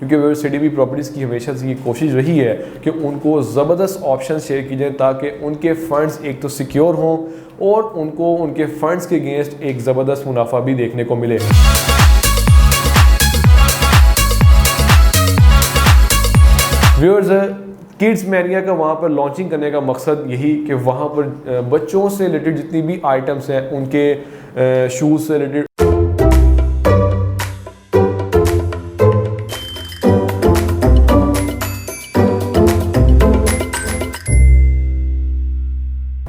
क्योंकि वो CDB properties की हमेशा से ये कोशिश रही है कि उनको ज़बरदस्त ऑप्शन शेयर की जाए ताकि उनके फंड्स एक तो सिक्योर हों और उनको उनके फंड्स के अगेंस्ट एक ज़बरदस्त मुनाफा भी देखने को मिले। व्यूअर्स, किड्स मैनिया का वहाँ पर लॉन्चिंग करने का मकसद यही कि वहाँ पर बच्चों से रिलेटेड जितनी भी आइटम्स हैं, उनके शूज़ से रिलेटेड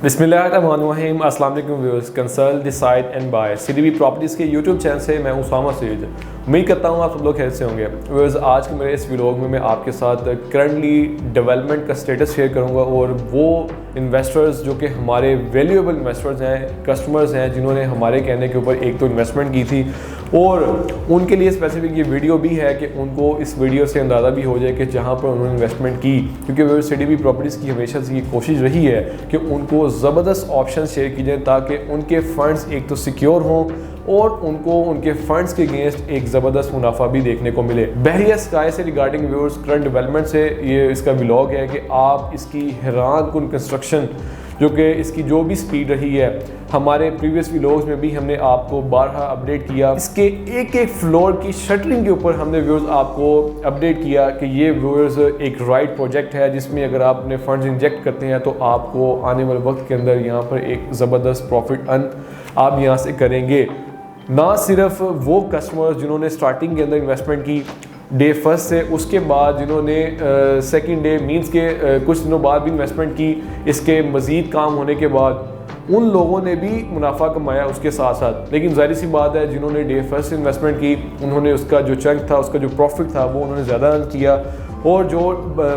बिस्मिल्लाहिर्रहमानिर्रहीम, अस्सलाम वालेकुम viewers. Consult decide and buy CDB properties के यूट्यूब चैनल से मैं उसामा सईद उम्मीद करता हूँ आप सब लोग खैर से होंगे। व्यूअर्स, आज के मेरे इस व्लॉग में मैं आपके साथ करंटली डेवलपमेंट का स्टेटस शेयर करूँगा और वो इन्वेस्टर्स जो कि हमारे वैल्यूएबल इन्वेस्टर्स हैं, कस्टमर्स हैं, जिन्होंने हमारे कहने के ऊपर एक तो इन्वेस्टमेंट की थी और उनके लिए स्पेसिफिक ये वीडियो भी है कि उनको इस वीडियो से अंदाज़ा भी हो जाए कि जहाँ पर उन्होंने इन्वेस्टमेंट की, क्योंकि वो CDB प्रॉपर्टीज़ की हमेशा से ये कोशिश रही है कि उनको ज़बरदस्त ऑप्शन शेयर की जाए ताकि उनके फंड्स एक तो सिक्योर हों और उनको उनके फंड्स के अगेंस्ट एक ज़बरदस्त मुनाफा भी देखने को मिले। बहरिया स्काई से रिगार्डिंग व्यूअर्स करंट डेवलपमेंट से ये इसका व्लॉग है कि आप इसकी हैरान कुन कंस्ट्रक्शन जो कि इसकी जो भी स्पीड रही है, हमारे प्रीवियस व्लॉग्स में भी हमने आपको बारहा अपडेट किया। इसके एक एक फ्लोर की शटरिंग के ऊपर हमने व्यूअर्स आपको अपडेट किया कि ये व्यूअर्स एक राइट प्रोजेक्ट है जिसमें अगर आप अपने फंड्स इंजेक्ट करते हैं तो आपको आने वाले वक्त के अंदर यहाँ पर एक ज़बरदस्त प्रॉफिट अर्न आप यहाँ से करेंगे। ना सिर्फ वो कस्टमर्स जिन्होंने स्टार्टिंग के अंदर इन्वेस्टमेंट की डे फर्स्ट से, उसके बाद जिन्होंने सेकंड डे मींस के कुछ दिनों बाद भी इन्वेस्टमेंट की, इसके मज़ीद काम होने के बाद उन लोगों ने भी मुनाफा कमाया उसके साथ साथ। लेकिन जाहिर सी बात है जिन्होंने डे फर्स्ट इन्वेस्टमेंट की उन्होंने उसका जो चंक था, उसका जो प्रॉफिट था वो उन्होंने ज़्यादा अर्न किया और जो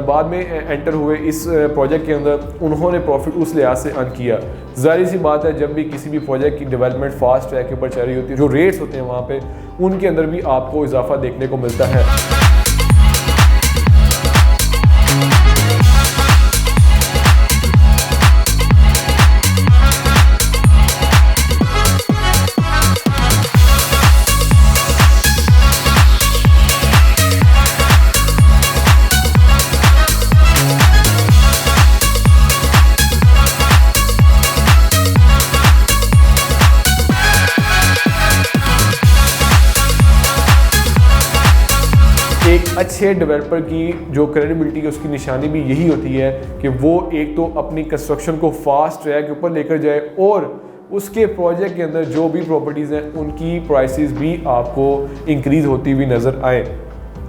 बाद में एंटर हुए इस प्रोजेक्ट के अंदर उन्होंने प्रॉफिट उस लिहाज से अर्न किया। जाहिर सी बात है जब भी किसी भी प्रोजेक्ट की डेवलपमेंट फास्ट ट्रैक के ऊपर चल रही होती है, जो रेट्स होते हैं वहाँ पे उनके अंदर भी आपको इजाफा देखने को मिलता है। एक अच्छे डेवलपर की जो क्रेडिबिलिटी है उसकी निशानी भी यही होती है कि वो एक तो अपनी कंस्ट्रक्शन को फास्ट ट्रैक के ऊपर लेकर जाए और उसके प्रोजेक्ट के अंदर जो भी प्रॉपर्टीज़ हैं उनकी प्राइसेस भी आपको इंक्रीज़ होती हुई नज़र आए।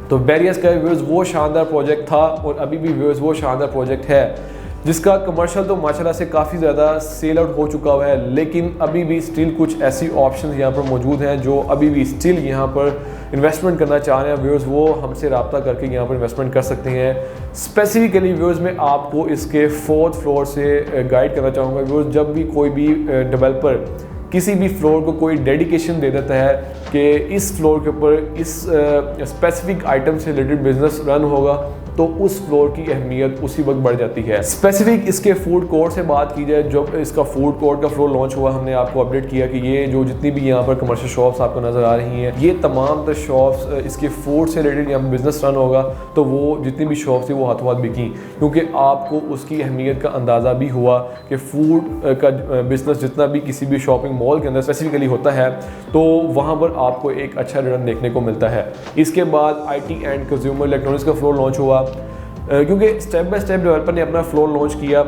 तो बहरिया स्काई व्यूअर्स वो शानदार प्रोजेक्ट था और अभी भी व्यूअर्स वो शानदार प्रोजेक्ट है जिसका कमर्शियल तो माशाल्लाह से काफ़ी ज़्यादा सेल आउट हो चुका हुआ है, लेकिन अभी भी स्टिल कुछ ऐसी ऑप्शंस यहाँ पर मौजूद हैं जो अभी भी स्टिल यहाँ पर इन्वेस्टमेंट करना चाह रहे हैं व्यूअर्स, वो हमसे रब्ता करके यहाँ पर इन्वेस्टमेंट कर सकते हैं। स्पेसिफिकली व्यूअर्स मैं आपको इसके 4th फ्लोर से गाइड करना चाहूँगा। व्यूअर्स, जब भी कोई भी डेवलपर किसी भी फ्लोर को कोई डेडिकेशन दे देता है कि इस फ्लोर के ऊपर इस स्पेसिफिक आइटम से रिलेटेड बिजनेस रन होगा तो उस फ्लोर की अहमियत उसी वक्त बढ़ जाती है। स्पेसिफिक इसके फूड कोर्ट से बात की जाए, जब इसका फूड कोर्ट का फ्लोर लॉन्च हुआ हमने आपको अपडेट किया कि ये जो जितनी भी यहाँ पर कमर्शियल शॉप्स आपको नज़र आ रही हैं ये तमाम शॉप्स इसके फूड से रिलेटेड यहाँ बिजनेस रन होगा तो वो जितनी भी शॉप्स थी वो हाथों हाथ बिकी, क्योंकि आपको उसकी अहमियत का अंदाज़ा भी हुआ कि फूड का बिजनेस जितना भी किसी भी शॉपिंग मॉल के अंदर स्पेसिफिकली होता है तो वहाँ पर आपको एक अच्छा रिटर्न देखने को मिलता है। इसके बाद IT एंड कंज्यूमर इलेक्ट्रॉनिक्स का फ्लोर लॉन्च हुआ, क्योंकि स्टेप बाय स्टेप डेवलपर ने अपना फ्लोर लॉन्च किया,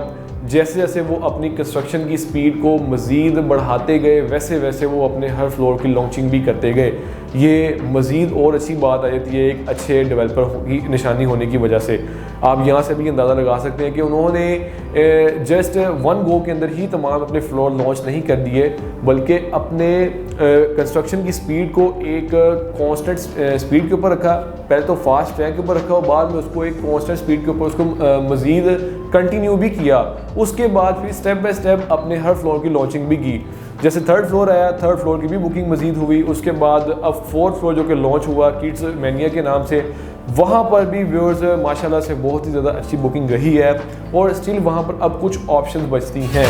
जैसे जैसे वो अपनी कंस्ट्रक्शन की स्पीड को मज़ीद बढ़ाते गए वैसे वैसे वो अपने हर फ्लोर की लॉन्चिंग भी करते गए। ये मज़ीद और अच्छी बात आ जाती है एक अच्छे डेवलपर की निशानी होने की वजह से। आप यहाँ से भी अंदाज़ा लगा सकते हैं कि उन्होंने जस्ट वन गो के अंदर ही तमाम अपने फ्लोर लॉन्च नहीं कर दिए, बल्कि अपने कंस्ट्रक्शन की स्पीड को एक कांस्टेंट स्पीड के ऊपर रखा। पहले तो फास्ट ट्रैक के ऊपर रखा और बाद में उसको एक कांस्टेंट स्पीड के ऊपर उसको मज़ीद कंटिन्यू भी किया। उसके बाद फिर स्टेप बाय स्टेप अपने हर फ्लोर की लॉन्चिंग भी की। जैसे 3rd फ्लोर आया, 3rd फ्लोर की भी बुकिंग मज़ीद हुई। उसके बाद अब 4th फ्लोर जो कि लॉन्च हुआ किड्स मैनिया के नाम से, वहाँ पर भी व्यूअर्स माशाल्लाह से बहुत ही ज़्यादा अच्छी बुकिंग रही है और स्टिल वहाँ पर अब कुछ ऑप्शंस बचती हैं।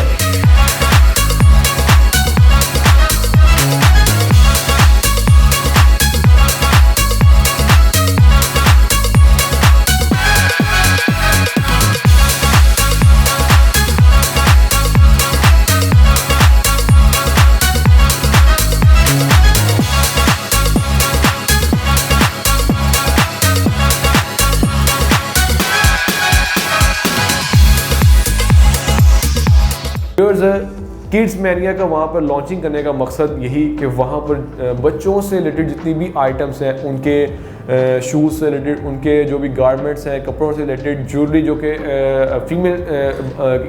व्यूअर्स किड्स मैनिया का वहाँ पर लॉन्चिंग करने का मकसद यही कि वहाँ पर बच्चों से रिलेटेड जितनी भी आइटम्स हैं, उनके शूज़ से रिलेटेड, उनके जो भी गारमेंट्स हैं, कपड़ों से रिलेटेड, ज्वेलरी जो कि फीमेल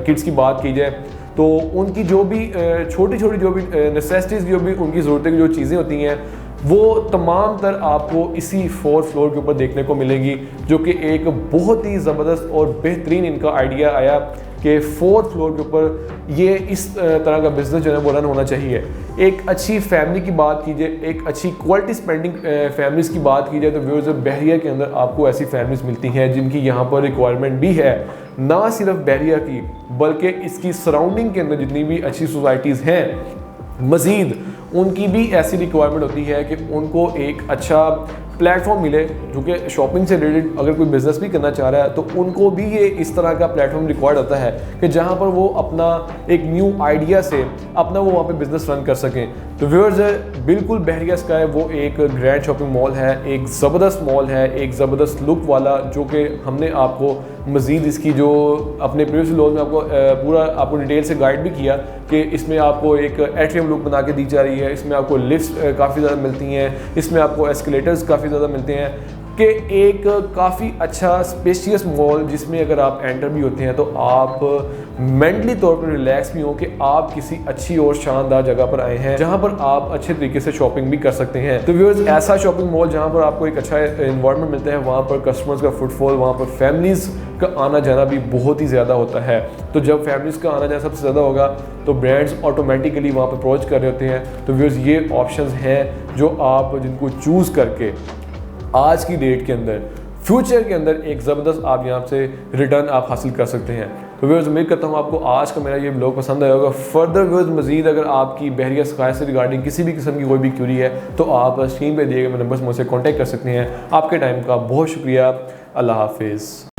किड्स की बात की जाए तो उनकी जो भी छोटी छोटी जो भी नेसेसिटीज़ जो भी उनकी ज़रूरतें की जो चीज़ें होती हैं वो तमाम तर आपको इसी 4th फ्लोर के ऊपर देखने को मिलेंगी, जो कि एक बहुत ही ज़बरदस्त और बेहतरीन इनका आइडिया आया कि 4th फ्लोर के ऊपर ये इस तरह का बिज़नेस जो है वो रन होना चाहिए। एक अच्छी फैमिली की बात कीजिए, एक अच्छी क्वालिटी स्पेंडिंग फैमिलीज़ की बात की जाए तो व्यूअर्स बहरिया के अंदर आपको ऐसी फैमिलीज़ मिलती हैं जिनकी यहाँ पर रिक्वायरमेंट भी है, ना सिर्फ बहरिया की बल्कि इसकी सराउंडिंग के अंदर जितनी भी अच्छी सोसाइटीज़ हैं मज़ीद उनकी भी ऐसी रिक्वायरमेंट होती है कि उनको एक अच्छा प्लेटफॉर्म मिले, जो कि शॉपिंग से रिलेटेड अगर कोई बिज़नेस भी करना चाह रहा है तो उनको भी ये इस तरह का प्लेटफॉर्म रिक्वायर्ड होता है कि जहां पर वो अपना एक न्यू आइडिया से अपना वो वहाँ पे बिज़नेस रन कर सकें। तो व्यूअर्स बिल्कुल बहरिया स्काई वो एक ग्रैंड शॉपिंग मॉल है, एक ज़बरदस्त मॉल है, एक ज़बरदस्त लुक वाला, जो कि हमने आपको मज़ीद इसकी जो अपने प्रीवियस व्लॉग में आपको पूरा आपको डिटेल से गाइड भी किया कि इसमें आपको एक एट्रियम लुक बना के दी जा रही है, इसमें आपको लिफ्ट्स काफ़ी ज़्यादा मिलती हैं, इसमें आपको एस्केलेटर्स काफ़ी ज़्यादा मिलते हैं, कि एक काफ़ी अच्छा स्पेशियस मॉल जिसमें अगर आप एंटर भी होते हैं तो आप मेंटली तौर पर रिलैक्स भी हो कि आप किसी अच्छी और शानदार जगह पर आए हैं जहां पर आप अच्छे तरीके से शॉपिंग भी कर सकते हैं। तो व्यूअर्स ऐसा शॉपिंग मॉल जहां पर आपको एक अच्छा इन्वायरमेंट मिलता है, वहां पर कस्टमर्स का फुटफॉल, वहां पर फैमिलीज़ का आना जाना भी बहुत ही ज़्यादा होता है। तो जब फैमिलीज़ का आना जाना सबसे ज़्यादा होगा तो ब्रांड्स ऑटोमेटिकली वहाँ पर अप्रोच कर रहे होते हैं। तो व्यूअर्स ये ऑप्शंस हैं जो आप जिनको चूज़ करके आज की डेट के अंदर फ्यूचर के अंदर एक ज़बरदस्त आप यहाँ से रिटर्न आप हासिल कर सकते हैं। तो व्यूअर्स उम्मीद करता हूँ आपको आज का मेरा ये ब्लॉग पसंद आया होगा। फर्दर व्यूअर्स मजीद अगर आपकी बहरिया स्काई से रिगार्डिंग किसी भी किस्म की कोई भी क्यूरी है तो आप स्क्रीन पे दिए गए नंबर से मुझसे कॉन्टैक्ट कर सकते हैं। आपके टाइम का बहुत शुक्रिया। अल्लाह हाफिज़।